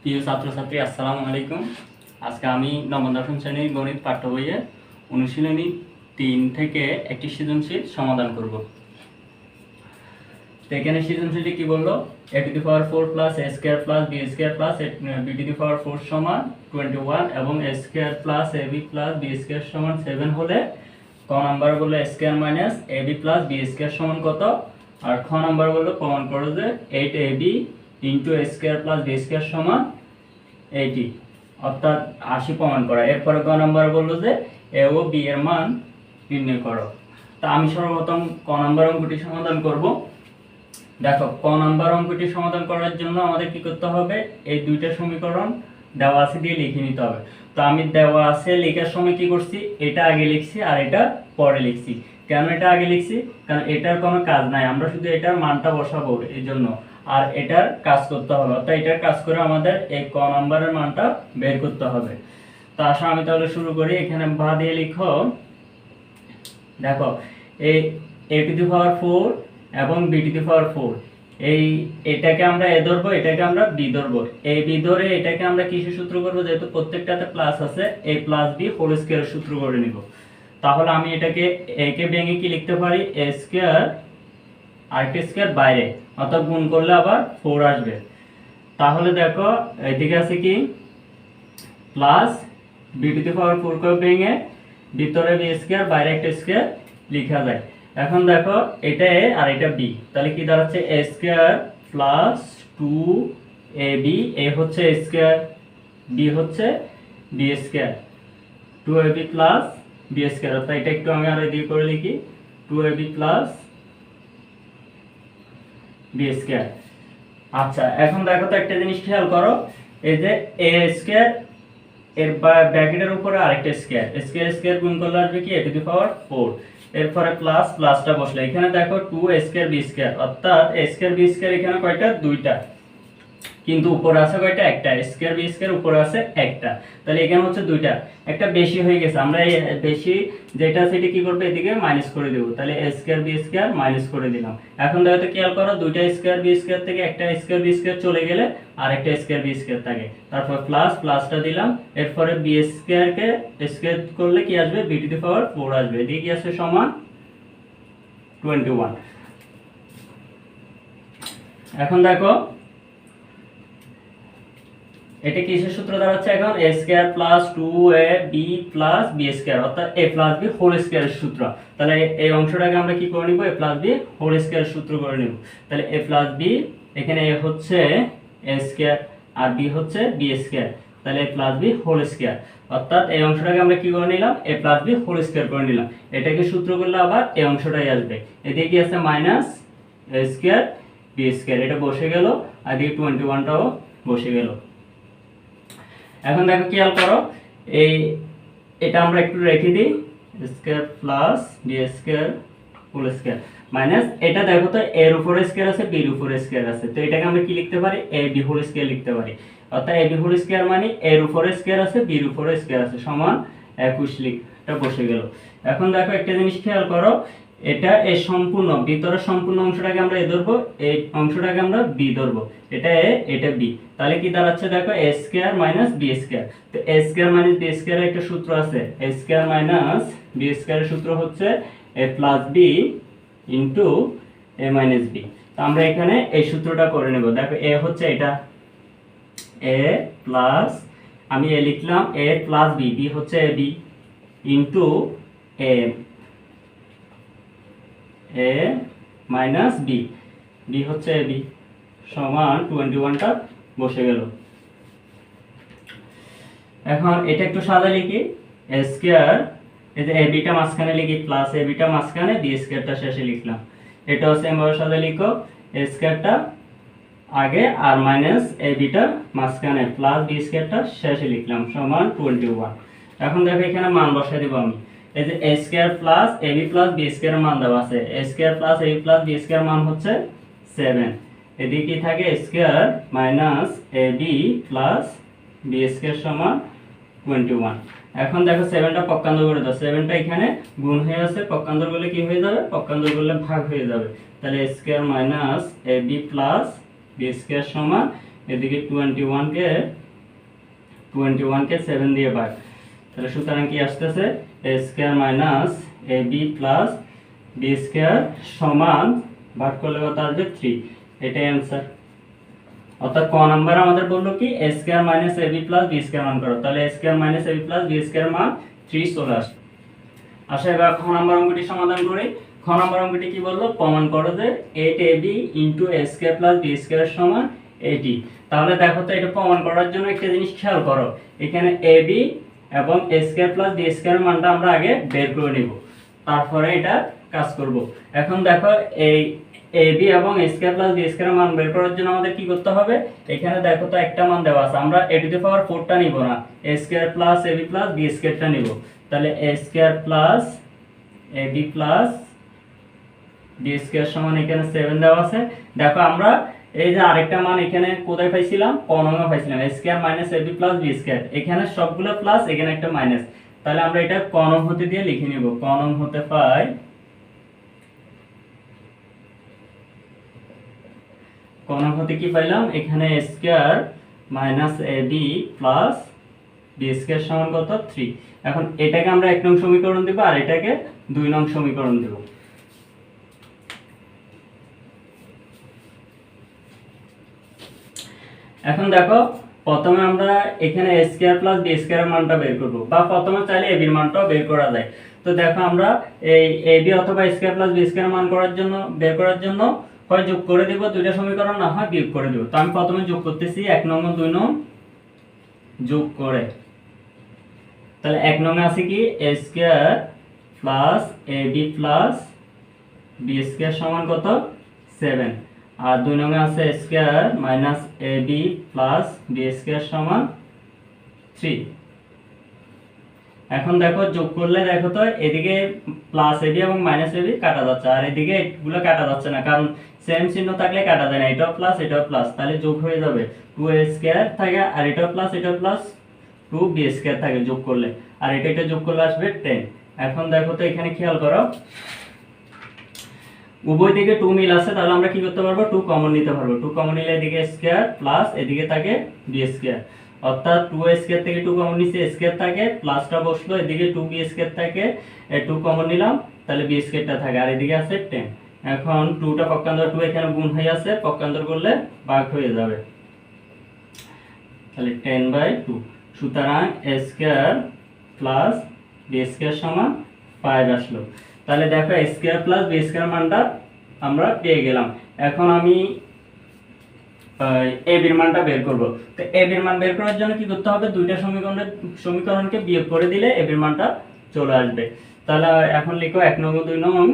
প্রিয় ছাত্রছাত্রী আসসালামু আলাইকুম। আজকে আমি নবম দশম শ্রেণীর গণিত পাঠ্য বইয়ের অনুশীলনী 3 থেকে একটি সৃজনশীল সমাধান করব। তো এখানে সৃজনশীলটি কি বললো, a⁴ plus a square plus b square plus b⁴ সমান 21 এবং a square plus ab plus b square সমান 7 হলে ক নাম্বার বললো a square minus ab plus b square সমান কত, আর খ নাম্বার বললো প্রমাণ করো যে 8ab into a square plus b square সমান 80, অর্থাৎ 80 প্রমাণ করা। এরপরে ক নাম্বার বললো যে a ও b এর মান নির্ণয় করো। তা আমি সর্বপ্রথম ক নাম্বার অঙ্কটি সমাধান করব। দেখো, ক নাম্বার অঙ্কটি সমাধান করার জন্য আমাদের কি করতে হবে, এই দুইটা সমীকরণ দেওয়া আছে দিয়ে লিখে নিতে হবে। তো আমি দেওয়া আছে লেখার সময় কি করছি, এটা আগে লিখছি আর এটা পরে লিখছি। কেন এটা আগে লিখছি, কারণ এটার কোনো কাজ নাই, আমরা শুধু এটার মানটা বসাবো এই জন্য, আর এটার কাজ করতে হবে। অর্থাৎ এটার কাজ করে আমাদের এই ক নাম্বারের মানটা বের করতে হবে। তো আসো আমি তাহলে শুরু করি। এখানে ভা দিয়ে লিখো। দেখো, এই a⁴ এবং b⁴, এটাকে আমরা এ ধরবো, এটাকে আমরা বি ধরবো। এই বি ধরে এটাকে আমরা কিসের সূত্র করবো, যেহেতু প্রত্যেকটাতে প্লাস আছে, a প্লাস বি হোল স্কয়ারের সূত্র করে নিব। তাহলে আমি এটাকে a কে ভেঙে কি লিখতে পারি, a স্কয়ার আর একটা স্কয়ার বাইরে, অর্থাৎ গুণ করলে আবার 4 আসবে। তাহলে দেখো এদিকে আছে কি প্লাস b⁴ কে ভেঙে ভিতরে b স্কয়ার বাইরে একটা স্কয়ার লেখা যায়। এখন দেখো এটা a আর এটা b, তাহলে কি দাঁড়াচ্ছে a square plus 2ab, a হচ্ছে a স্কয়ার, b হচ্ছে b square, 2ab plus b square. অর্থাৎ এটা একটু আমি আর এদিকে করে লিখি, 2ab প্লাস b স্কয়ার। আচ্ছা, এখন দেখো তো একটা জিনিস খেয়াল করো, এই যে a স্কয়ার এর ব্র্যাকেটের উপরে আরেকটা স্কয়ার, স্কয়ার স্কয়ার গুণ করলে আসবে কি a⁴, এরপরে প্লাস প্লাসটা বসলে এখানে দেখো 2 a স্কয়ার b স্কয়ার, অর্থাৎ a স্কয়ার b স্কয়ার এখানে কয়টা, দুইটা, কিন্তু উপরে আছে কয়টা, একটা। a স্কয়ার b স্কয়ার উপরে আছে একটা, তাহলে এখানে হচ্ছে দুইটা, একটা বেশি হয়ে গেছে। আমরা এই বেশি যেটা সেটা কি করব, এদিকে মাইনাস করে দেব। তাহলে a square b square minus করে দিলাম। এখন দেখো তো খেয়াল করো, দুইটা স্কয়ার b স্কয়ার থেকে একটা স্কয়ার b স্কয়ার চলে গেলে আর একটা স্কয়ার b স্কয়ার থাকে, তারপর প্লাস প্লাসটা দিলাম, এরপরে b স্কয়ার কে স্কয়ার করলে কি আসবে, b⁴ আসবে। এদিকে কি আসবে, সমান 21। এখন দেখো এটা কিসের সূত্র দাঁড়াচ্ছে, এখন a square plus 2ab plus b square, অর্থাৎ a প্লাস b হোল স্কয়ারের সূত্র। তাহলে এই অংশটাকে আমরা কি করে নিব, a প্লাস b হোল স্কয়ারের সূত্র করে নিব। তাহলে a প্লাস b, এখানে a হচ্ছে a স্কয়ার আর b হচ্ছে b স্কয়ার, তাহলে a plus b whole square, অর্থাৎ এই অংশটাকে আমরা কি করে নিলাম, a plus b whole square করে নিলাম। এটাকে সূত্র করলে আবার এই অংশটাই আসবে। এদিকে কি আছে, minus a square b square, এটা বসে গেল, আর এদিকে 21টাও বসে গেল। এখন দেখো খেয়াল করো, এটা আমরা একটু রেখে দিই, square plus b square whole square minus, এটা দেখো তো এর উপরে স্কয়ার আছে, বির উপরে স্কয়ার আছে, তো এটাকে আমরা কি লিখতে পারি, এ বি হোল স্কয়ার লিখতে পারি। অর্থাৎ এ বি হোল স্কয়ার মানে এর উপরে স্কয়ার আছে, বির উপরে স্কয়ার আছে, সমান 21 লিখটা বসে গেল। এখন দেখো একটা জিনিস খেয়াল করো, এটা এই সম্পূর্ণ ভিতরের সম্পূর্ণ অংশটাকে আমরা এ ধরবো, এই অংশটাকে আমরা বি ধরবো, এটা এ এটা বি, তাহলে কি দাঁড়াচ্ছে দেখো a square minus b square. তো a স্কয়ার মাইনাস b স্কয়ারের একটা সূত্র আছে, a স্কয়ার মাইনাস b স্কয়ারের সূত্র হচ্ছে a plus b into a minus b। তো আমরা এখানে এই সূত্রটা করে নেব। দেখো a হচ্ছে এটা a প্লাস, আমি a লিখলাম a প্লাস b, b হচ্ছে ab into a minus b, b হচ্ছে ab সমান 21টা বসে গেল। এখন এটা একটু সাদা লিখি, a স্কয়ার, এই যে ab টা মাঝখানে লিখি, প্লাস ab টা মাঝখানে, b স্কয়ারটা শেষে লিখলাম। এটাও সেম ভাবে সাদা লিখো, a স্কয়ারটা আগে আর মাইনাস ab টা মাঝখানে, প্লাস b স্কয়ারটা শেষে লিখলাম, সমান 21। এখন দেখো এখানে মান বসাই দেব আমি, এই যে a square plus ab plus b square মান দেওয়া আছে, a square plus ab plus b square মান হচ্ছে 7, এদিকে কি থাকে square minus ab plus b square সমান 21। এখন দেখো 7টা পক্ষান্তর করে দাও, 7টা এখানে গুণ হয়ে আছে, পক্ষান্তর করলে কি হয়ে যাবে, পক্ষান্তর করলে ভাগ হয়ে যাবে। তাহলে a square minus ab plus b square সমান, এদিকে 21 কে 21 কে 7 দিয়ে ভাগ, তাহলে সুতরাং কি আসতেছে a square minus ab plus b square সমান ভাগ করলে কত আসবে 3, এটাই অ্যান্সার। অর্থাৎ ক নাম্বার আমাদের বললো কি a square minus ab plus b square মান করো, তাহলে a square minus ab plus b square মান 3 চলে আসে। আসলে এবার খ নাম্বার অঙ্কটি সমাধান করি। খ নাম্বার অঙ্কটি কি বললো, প্রমাণ করো যে 8ab into a square plus b square সমান 80। তাহলে দেখো তো এটা প্রমাণ করার জন্য একটা জিনিস খেয়াল করো, এখানে ab এবং a square plus b square মানটা আমরা আগে বের করে নিব, তারপরে এটা কাজ করব। এখন দেখো এই ab এবং a square plus b square মান বের করার জন্য আমাদের কি করতে হবে, এখানে দেখো তো একটা মান দেওয়া আছে, আমরা a টু দি পাওয়ার 4 টা নিব না, a square plus ab plus b স্কয়ারটা নিব। তাহলে a square plus ab plus b square সমান এখানে 7 দেওয়া আছে। দেখো আমরা এই যে আরেকটা মান এখানে কোথায় পাইছিলাম, ক নং এ পাইছিলাম, a square minus ab plus b square, এখানে সবগুলো প্লাস, এখানে একটা মাইনাস, তাহলে আমরা এটা ক নং হতে দিয়ে লিখে নিব। ক নং হতে পাই ক নং হতে কি পাইলাম, এখানে a square minus ab plus b square সমান কত 3। এখন এটাকে আমরা 1 নং সমীকরণ দেব আর এটাকে 2 নং সমীকরণ দেব। এখন দেখো প্রথমে আমরা এখানে a square plus b square এর মানটা বের করব, বা প্রথমে চাইলে ab এর মানটাও বের করা যায়। তো দেখো আমরা এই ab অথবা a square plus b square মান বের করার জন্য হয় যোগ করে দেব দুইটা সমীকরণ, না হয় বিয়োগ করে দেব। তো আমি প্রথমে যোগ করতেছি, 1 নং ও 2 নং যোগ করে, তাহলে 1 নং এ আছে কি a square plus ab plus b square সমান কত 7, আর 2 নং এ আছে a square minus ab plus b square সমান 3। এখন দেখো যোগ করলে দেখো তো এদিকে প্লাস ab এবং মাইনাস ab কাটা যাচ্ছে, আর এদিকে এগুলো কাটা যাচ্ছে না, কারণ সেম চিহ্ন থাকলে কাটা যায় না, এটাও প্লাস এটাও প্লাস, তাহলে যোগ হয়ে যাবে 2a স্কয়ার থাকে, আর এটাও প্লাস 2b স্কয়ার থাকে যোগ করলে, আর এটা যোগ করলে আসবে 10। এখন দেখো তো এখানে খেয়াল করো, উভয় দিকে 2 মিল আছে, তাহলে আমরা কি করতে পারবো, 2 কমন নিতে পারবো। 2 কমন নিলে এদিকে স্কয়ার প্লাস এদিকে থাকে b স্কয়ার, অর্থাৎ 2a স্কয়ার থেকে 2 কমন নিচে স্কয়ার থাকে, প্লাসটা বসলো, এদিকে 2b স্কয়ার থাকে, 2 কমন নিলাম, তাহলে b স্কয়ারটা থাকে, আর এদিকে আছে 10। এখন 2টা পক্ষান্তর 2 এখানে গুণ হয়ে আছে, পক্ষান্তর করলে ভাগ হয়ে যাবে, তাহলে 10/2। সুতরাং a square plus b square সমান 5 আসলো। তাহলে দেখো a square plus b square মানটা আমরা পেয়ে গেলাম। এখন আমি ab এর মানটা বের করব। তো ab এর মান বের করার জন্য কি করতে হবে, দুইটা সমীকরণকে বিয়োগ করে দিলে ab এর মানটা চলে আসবে। তাহলে এখন লিখো 1 নং ও 2 নং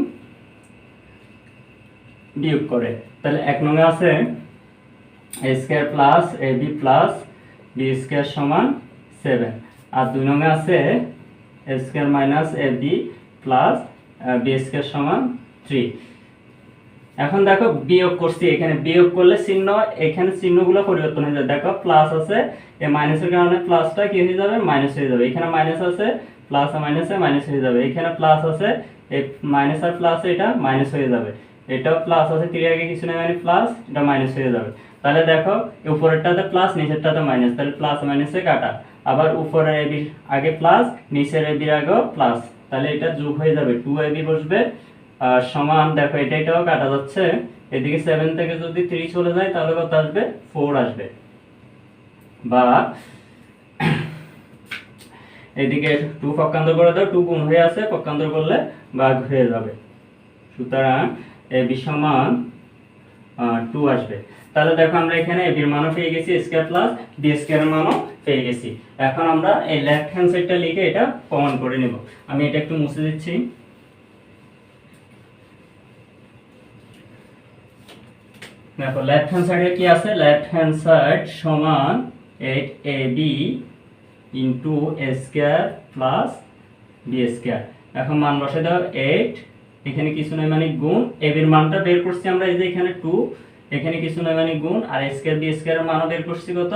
বিয়োগ করে, তাহলে 1 নং এ আছে a square plus ab plus b square সমান 7, আর 2 নং এ আছে a square minus ab plus b square সমান 3। এখন দেখো বিয়োগ করছি, এখানে বিয়োগ করলে চিহ্ন, এখানে চিহ্নগুলো পরিবর্তন হয়ে যাবে। দেখো প্লাস আছে, এই মাইনাসের কারণে প্লাসটা কি হয়ে যাবে, মাইনাস হয়ে যাবে। এখানে মাইনাস আছে, প্লাস আর মাইনাসে মাইনাস হয়ে যাবে। এখানে প্লাস আছে, এই মাইনাস আর প্লাস এটা মাইনাস হয়ে যাবে। এটাও প্লাস আছে, 3 আগে কিছু না মানে প্লাস, এটা মাইনাস হয়ে যাবে। তাহলে দেখো উপরেরটাতে প্লাস, নিচেরটাতে মাইনাস, তাহলে প্লাস মাইনাসে কাটা, আবার উপরের ab আগে প্লাস, নিচের ab আগেও প্লাস, তাহলে এটা যোগ হয়ে যাবে, 2ab বসবে, আর সমান দেখো এটাও কাটা যাচ্ছে, এদিকে 7 থেকে যদি 3 চলে যায় তাহলে কত আসবে, 4 আসবে, বা এদিকে 2 পক্ষান্তর করে দাও, 2 গুণ হয়ে আছে, পক্ষান্তর করলে ভাগ হয়ে যাবে। সুতরাং ab সমান 2 আসবে। তাহলে দেখো আমরা এখানে ab এর মানও পেয়ে গেছি, স্কয়ার প্লাস b স্কয়ার এর মানও পেয়ে গেছি। এখন আমরা এই লেফট হ্যান্ড সাইডটা লিখে এটা প্রমাণ করে নেব। আমি এটা একটু মুছে দিচ্ছি। দেখো লেফট হ্যান্ড সাইডে কি আছে, লেফট হ্যান্ড সাইড সমান 8ab into a square plus b square. এখন মান বসে দাও 8, এখানে কিছু নয় মানে গুণ, ab এর মানটা বের করছি আমরা, এই যে এখানে 2, এখানে কিছু নয় মানে গুণ, আর a স্কয়ার b স্কয়ার এর মানও বের করছি কত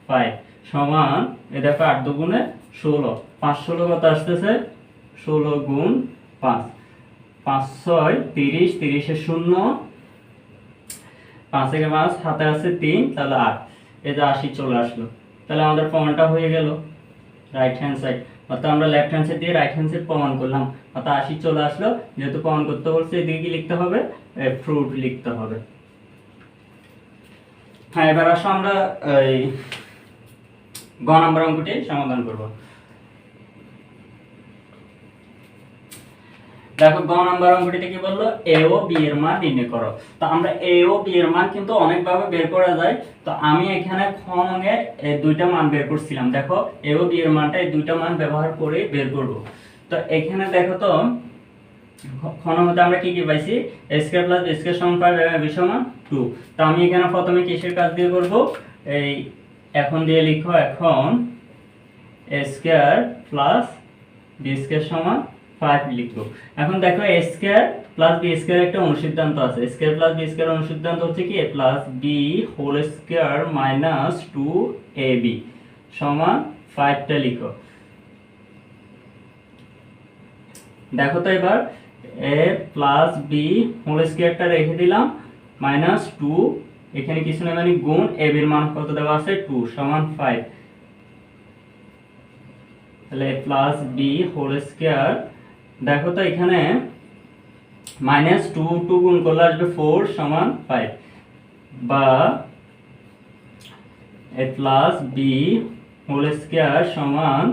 5, সমান এই দেখো 8 দুগুণে 16, 5 16 কত আসতেছে, 16 গুণ 5, 5 6 30, 30 এ 0, 5 থেকে 5 হাতে আছে 3, তাহলে 8, এই যে 80 চলে আসলো। তাহলে আমাদের প্রমাণটা হয়ে গেল রাইট হ্যান্ড সাইড, অর্থাৎ আমরা লেফট হ্যান্ড সাইড দিয়ে রাইট হ্যান্ড সাইড প্রমাণ করলাম, অর্থাৎ 80 চলে আসলো। যেহেতু প্রমাণ করতে বলছে এদিকে কি লিখতে হবে, ফ্রুট লিখতে হবে। হ্যাঁ, এবার আসো আমরা এই গ নাম্বার অঙ্কটি সমাধান করব। দেখো গ নাম্বার অঙ্কটিতে কি বললো, এ ও বি এর মান নির্ণয় করো। তো আমরা এ ও বি এর মান কিন্তু অনেকভাবে বের করা যায়। তো আমি এখানে খ নঙে দুইটা মান বের করছিলাম। দেখো এ ও বি এর মানটা এই দুইটা মান ব্যবহার করে বের করব। তো এখানে দেখো তো খ নঙতে আমরা কি কি পাইছি, a square plus b square সমান 5 এবং b সমান 2। তো আমি এখানে প্রথমে কিসের কাজ দিয়ে করব, এই এখন দিয়ে লিখো, এখন a square plus b square সমান 5 লিখবো। এখন দেখো a square plus b square একটা অনুসিদ্ধান্ত আছে। a square plus b square অনুসিদ্ধান্ত হচ্ছে কি a plus b whole square minus 2ab সমান 5 টা লিখো। দেখো তো এবার a প্লাস b হোল স্কয়ারটা রেখে দিলাম মাইনাস 2, এখানে কিছু না মানে গুণ ab এর মান কত দেওয়া আছে 2 সমান 5। তাহলে a plus b whole square, দেখো তো এখানে মাইনাস 2 গুণ করলে আসবে 4 সমান 5, বা a plus b whole square সমান,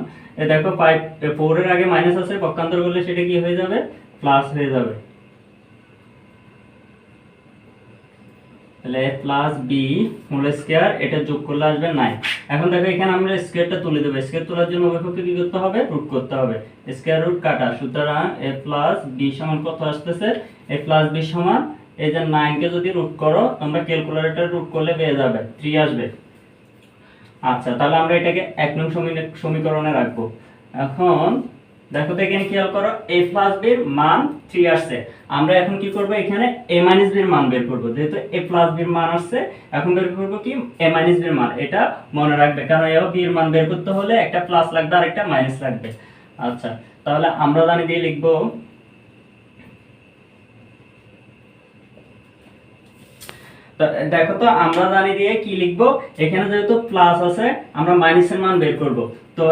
দেখো 5 4 এর আগে মাইনাস আছে, পক্ষান্তর করলে সেটা কি হয়ে যাবে, প্লাস হয়ে যাবে। তাহলে a plus b whole square এটা যোগ করলে আসবে 9। এখন দেখো এখানে আমরা স্কয়ারটা তুলে দেব। স্কয়ার তোলার জন্য উভয়পক্ষে কি করতে হবে, রুট করতে হবে। স্কয়ার রুট কাটা, সুতরাং a প্লাস b সমান কত আসতেছে, a প্লাস b সমান এই যে 9 কে যদি রুট করো তোমরা ক্যালকুলেটরে রুট করলে পেয়ে যাবে 3 আসবে। আচ্ছা, তাহলে আমরা এটাকে 1 নং সমীকরণে রাখবো। এখন দেখো তো এখানে খেয়াল করো a প্লাস b এর মান 3 আসছে। আমরা এখন কি করব, এখানে a মাইনাস b এর মান বের করব। যেহেতু a প্লাস b এর মান আসছে, এখন বের করব কি a মাইনাস b এর মান। এটা মনে রাখবে, কারণ a ও b এর মান বের করতে হলে একটা প্লাস লাগবে আর একটা মাইনাস লাগবে। আচ্ছা, তাহলে আমরা জানি দিয়ে লিখব, দেখো তো আমরা জানি দিয়ে কি লিখব, এখানে যেহেতু প্লাস আছে আমরা মাইনাসের মান বের করব। তো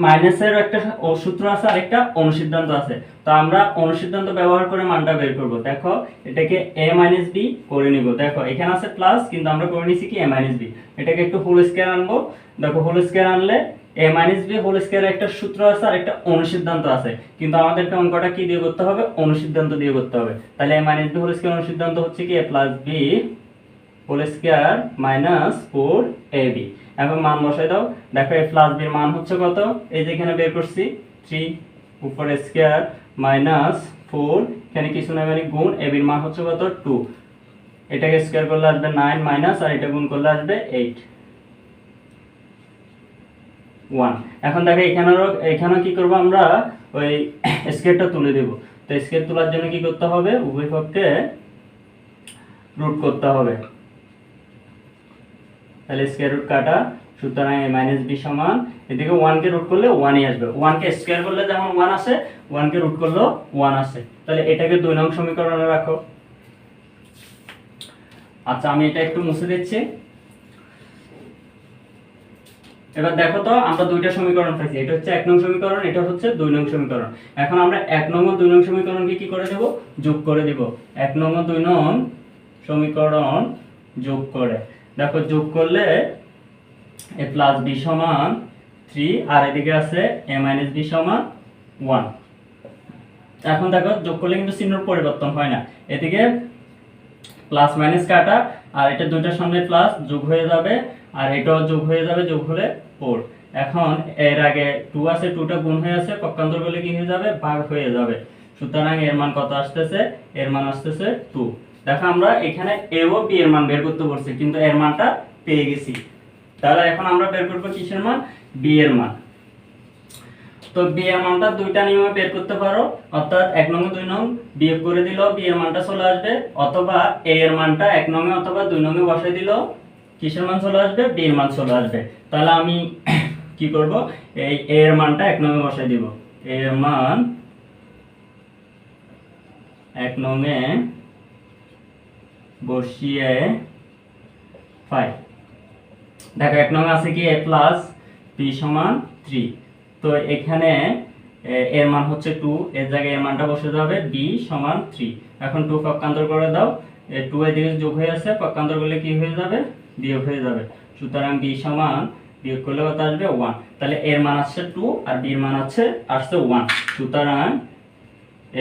মাইনাসের একটা সূত্র আছে আর একটা অনুসিদ্ধান্ত আছে। তো আমরা অনুসিদ্ধান্ত ব্যবহার করে মানটা বের করব। দেখো এটাকে a মাইনাস b করে নিব। দেখো এখানে আছে প্লাস, কিন্তু আমরা করে নিছি কি a মাইনাস b। এটাকে একটু হোল স্কয়ার আনবো। দেখো হোল স্কয়ার আনলে a মাইনাস b হোল স্কয়ারের একটা সূত্র আছে আর একটা অনুসিদ্ধান্ত আছে, কিন্তু আমাদেরকে অঙ্কটা কি দিয়ে করতে হবে, অনুসিদ্ধান্ত দিয়ে করতে হবে। তাহলে a minus b whole square অনুসিদ্ধান্ত হচ্ছে কি a plus b whole square minus 4ab। এখন মান বসাই দাও। দেখো a প্লাস b এর মান হচ্ছে কত, এই যে এখানে বের করছি 3 উপরে স্কয়ার মাইনাস 4, এখানে কিছু না মানে গুণ, ab এর মান হচ্ছে কত 2, এটাকে স্কয়ার করলে আসবে 9 মাইনাস আর এটা গুণ করলে আসবে 8 1। এখন দেখো এখানেও কি করব, আমরা ওই স্কয়ারটা তুলে দেব। তো স্কয়ার তোলার জন্য কি করতে হবে, উভয় পক্ষে রুট করতে হবে। তাহলে স্কয়ার রুট কাটা, সুতরাং a মাইনাস b সমান, এদিকে 1 কে রুট করলে 1 ই আসবে। 1 কে স্কয়ার করলে যেমন 1 আসে, 1 কে রুট করলেও 1 আসে। তাহলে এটাকে 2 নং সমীকরণে রাখো। আচ্ছা, আমি এটা একটু মুছে দিচ্ছি। এবার দেখো তো আমরা দুইটা সমীকরণ পাইছি, এটা হচ্ছে 1 নং সমীকরণ, এটা হচ্ছে 2 নং সমীকরণ। এখন আমরা 1 নং ও 2 নং সমীকরণকে কি করে দেব, যোগ করে দেব। 1 নং ও 2 নং সমীকরণ যোগ করে, দেখো যোগ করলে a প্লাস b সমান 3 আর এদিকে আছে a মাইনাস b সমান 1। এখন দেখো যোগ করলে কিন্তু চিহ্নের পরিবর্তন হয় না, এদিকে প্লাস মাইনাস কাটা, আর এটা দুইটার সামনে প্লাস যোগ হয়ে যাবে, আর এটাও যোগ হয়ে যাবে, যোগ হলে 4। এখন এর আগে 2 আছে, 2টা গুণ হয়ে আছে, পক্ষান্তর করলে কি হয়ে যাবে, ভাগ হয়ে যাবে। সুতরাং এর মান কত আসতেছে, এর মান আসতেছে 2। দেখো আমরা এখানে a ও b এর মান বের করতে বলছি, কিন্তু এর মানটা পেয়ে গেছি। তাহলে এখন আমরা বের করব কিসের মান, b এর মান। তো b এর মানটা দুইটা নিয়মে বের করতে পারো, অর্থাৎ 1 নং 2 নং বিয়োগ করে দিলেও b এর মানটা চলে আসবে, অথবা a এর মানটা 1 নং অথবা 2 নং এ বসাই দিলেও কিসের মান চলে আসবে, b এর মান চলে আসবে। তাহলে আমি কি করব, এই a এর মানটা 1 নং এ বসাই দিব। a এর মান 1 নং এ বসিয়ে 5। দেখো 1 নং আছে কি a প্লাস b সমান 3। তো এখানে এর মান হচ্ছে 2, এর জায়গায় এর মানটা বসে যাবে b সমান 3। এখন 2 পক্ষান্তর করে দাও, 2 এর দিকে যোগ হয়ে আছে, পক্ষান্তর করলে কি হয়ে যাবে, বিয়োগ হয়ে যাবে। সুতরাং b সমান বিয়োগ করলে কত আসবে 1। তাহলে এর মান আসছে 2 আর b এর মান আসছে 1। সুতরাং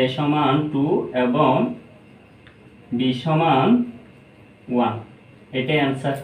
a সমান 2 এবং b সমান 1, এটাই অ্যান্সার।